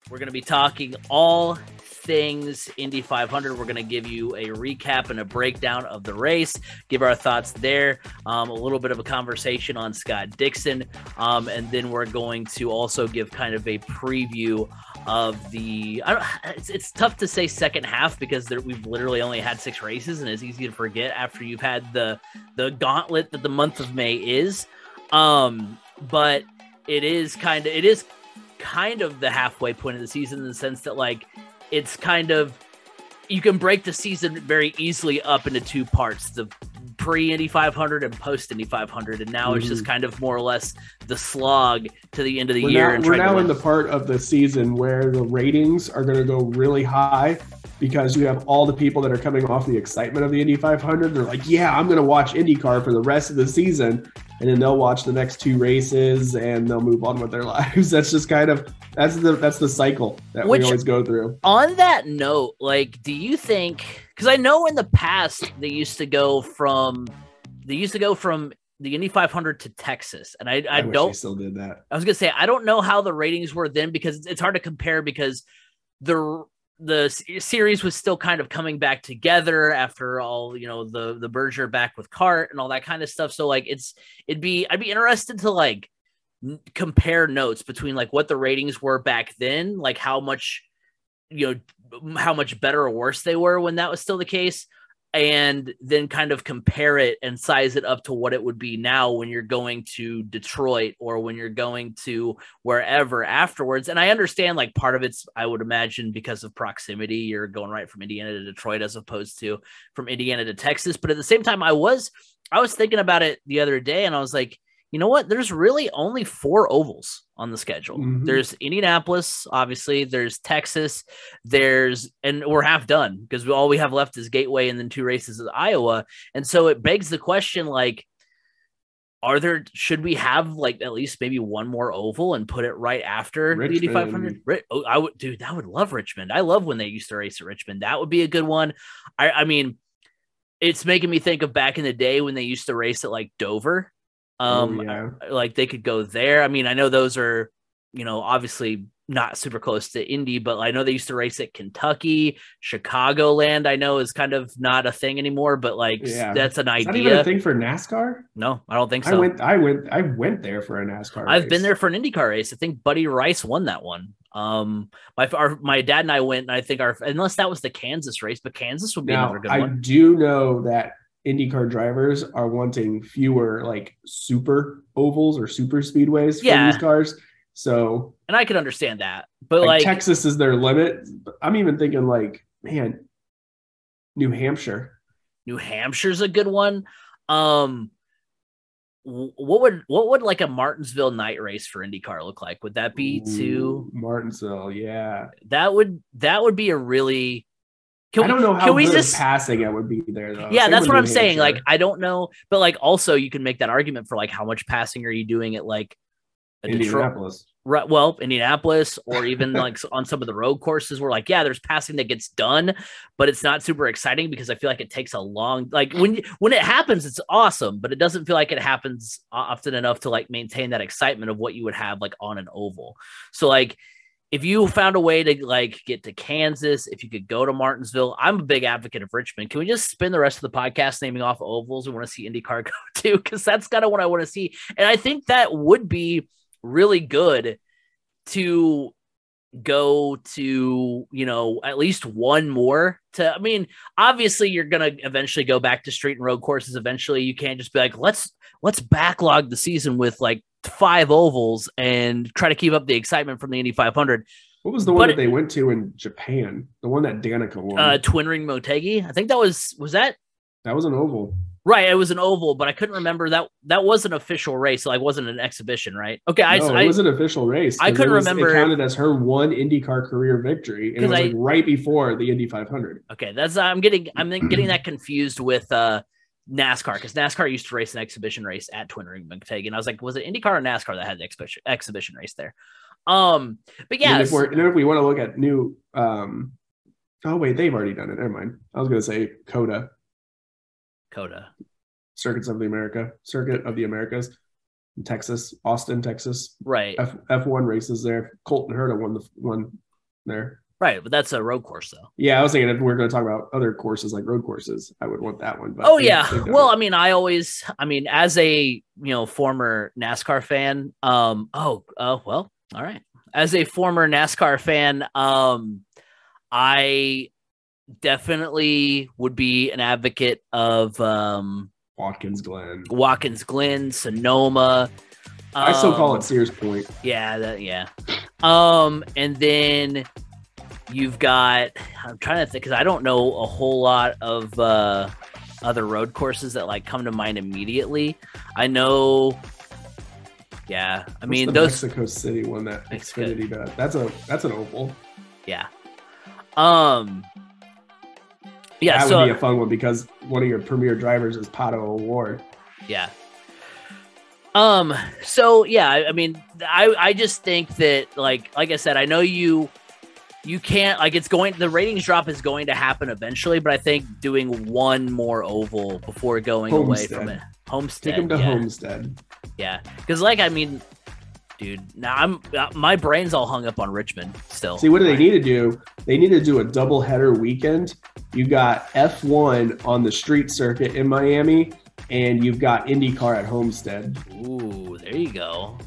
We're going to be talking all things Indy 500. We're going to give you a recap and a breakdown of the race, give our thoughts there, a little bit of a conversation on Scott Dixon, and then we're going to also give kind of a preview of the it's tough to say second half because we've literally only had 6 races, and it's easy to forget after you've had the gauntlet that the month of May is. But it is kind of the halfway point of the season in the sense that like it's kind of, you can break the season very easily up into 2 parts, the pre-Indy 500 and post-Indy 500, and now it's just kind of more or less the slog to the end of the year. We're now in the part of the season where the ratings are going to go really high because you have all the people that are coming off the excitement of the Indy 500. They're like, yeah, I'm going to watch IndyCar for the rest of the season. And then they'll watch the next 2 races and they'll move on with their lives. That's just kind of, that's the cycle that we always go through. On that note, like, do you think, because I know in the past they used to go from the Indy 500 to Texas, and I wish don't they still did that. I was gonna say I don't know how the ratings were then because it's hard to compare because the series was still kind of coming back together after all, the merger back with CART and all that kind of stuff. So like I'd be interested to like compare notes between like what the ratings were back then, like how much better or worse they were when that was still the case, and then kind of compare it and size it up to what it would be now when you're going to Detroit or when you're going to wherever afterwards. And I understand like part of it's, I would imagine, because of proximity, you're going right from Indiana to Detroit as opposed to from Indiana to Texas. But at the same time, I was thinking about it the other day and I was like, you know what? There's really only 4 ovals on the schedule. Mm-hmm. There's Indianapolis, obviously. There's Texas. And we're half done because all we have left is Gateway and then 2 races at Iowa. And so it begs the question, like, should we have like at least maybe one more oval and put it right after Richmond. The Indy 500? I would love Richmond. I love when they used to race at Richmond. That would be a good one. I mean, it's making me think of back in the day when they used to race at like Dover. Like they could go there. I mean, I know those are, obviously not super close to Indy, but I know they used to race at Kentucky. Chicagoland, I know, is kind of not a thing anymore, but like that's an idea. Is that even a thing for NASCAR? No, I don't think so. I went there for a NASCAR race. I've been there for an IndyCar race. I think Buddy Rice won that one. My dad and I went, and I think unless that was the Kansas race, but Kansas would be another good one. I do know that IndyCar drivers are wanting fewer like super ovals or super speedways for these cars. So, and I can understand that, but like Texas is their limit. I'm even thinking like, man, New Hampshire's a good one. What would like a Martinsville night race for IndyCar look like? Would that be Martinsville? Yeah, that would be a really. I don't know how good passing it would be there, though. Yeah, that's what I'm saying. Like, I don't know. But, like, also you can make that argument for, like, how much passing are you doing at, like, Indianapolis? Right. Well, Indianapolis or even, like, on some of the road courses where, like, yeah, there's passing that gets done, but it's not super exciting because I feel like it takes a long – like, when it happens, it's awesome, but it doesn't feel like it happens often enough to, like, maintain that excitement of what you would have, like, on an oval. So, like – if you found a way to like get to Kansas, if you could go to Martinsville, I'm a big advocate of Richmond. Can we just spend the rest of the podcast naming off ovals we want to see IndyCar go to? Because that's kind of what I want to see. And I think that would be really good to go to, at least one more I mean, obviously you're going to eventually go back to street and road courses. Eventually you can't just be like, let's backlog the season with like 5 ovals and try to keep up the excitement from the Indy 500. What was the one that they went to in Japan? The one that Danica won? Twin Ring Motegi. I think that was that? That was an oval. Right, it was an oval, but I couldn't remember that was an official race, so like wasn't an exhibition, right? Okay, it was an official race. I couldn't remember. It counted as her one IndyCar career victory, and it was like right before the Indy 500. Okay, I'm getting that confused with NASCAR because NASCAR used to race an exhibition race at Twin Ring Motegi, and I was like, was it IndyCar or NASCAR that had the exhibition race there? But yeah, and if we want to look at new, oh wait, they've already done it. Never mind. I was going to say COTA. Circuit of the Americas in Texas, Austin, Texas. Right. F1 races there. Colton Herta won there. Right, but that's a road course, though. Yeah, I was thinking if we're going to talk about other courses like road courses, I would want that one. But well, I mean, as a former NASCAR fan, well, all right. As a former NASCAR fan, I definitely would be an advocate of Watkins Glen, Sonoma. I still call it Sears Point. Yeah. And then you've got, I'm trying to think, because I don't know a whole lot of other road courses that like come to mind immediately. I know, yeah. I mean, those Mexico City one that Xfinity does. That's an oval. Yeah. Yeah, that would be a fun one because one of your premier drivers is Pato O'Ward. Yeah. So yeah, I mean, I just think that like I said, I know you can't, like, the ratings drop is going to happen eventually, but I think doing one more oval before going away from it. Homestead. Take him to Homestead. Yeah. Because, I mean, dude, now my brain's all hung up on Richmond still. See, what do they need to do? They need to do a double header weekend. You got F1 on the street circuit in Miami, and you've got IndyCar at Homestead. Ooh, there you go.